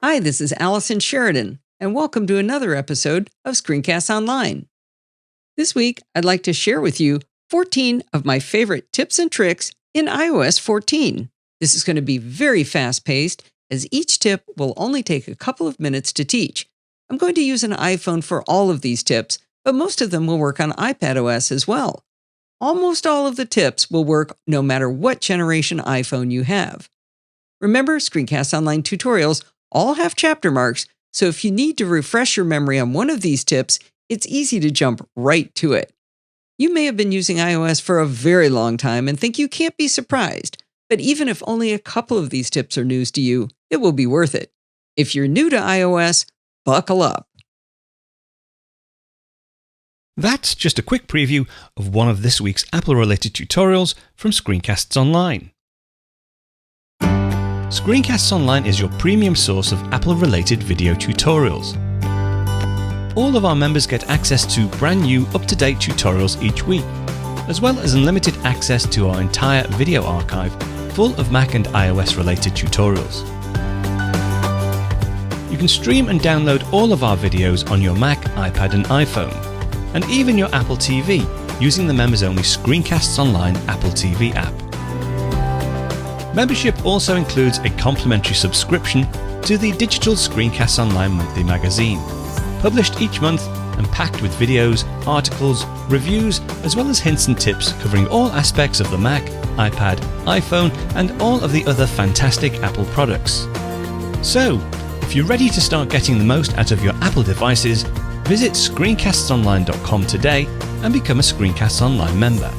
Hi, this is Allison Sheridan, and welcome to another episode of Screencasts Online. This week, I'd like to share with you 14 of my favorite tips and tricks in iOS 14. This is going to be very fast-paced, as each tip will only take a couple of minutes to teach. I'm going to use an iPhone for all of these tips, but most of them will work on iPadOS as well. Almost all of the tips will work no matter what generation iPhone you have. Remember, Screencasts Online tutorials all have chapter marks, so if you need to refresh your memory on one of these tips, it's easy to jump right to it. You may have been using iOS for a very long time and think you can't be surprised, but even if only a couple of these tips are news to you, it will be worth it. If you're new to iOS, buckle up. That's just a quick preview of one of this week's Apple-related tutorials from Screencasts Online. Screencasts Online is your premium source of Apple-related video tutorials. All of our members get access to brand new, up-to-date tutorials each week, as well as unlimited access to our entire video archive full of Mac and iOS-related tutorials. You can stream and download all of our videos on your Mac, iPad and iPhone, and even your Apple TV using the members-only Screencasts Online Apple TV app. Membership also includes a complimentary subscription to the digital Screencasts Online monthly magazine, published each month and packed with videos, articles, reviews, as well as hints and tips covering all aspects of the Mac, iPad, iPhone, and all of the other fantastic Apple products. So, if you're ready to start getting the most out of your Apple devices, visit screencastsonline.com today and become a Screencasts Online member.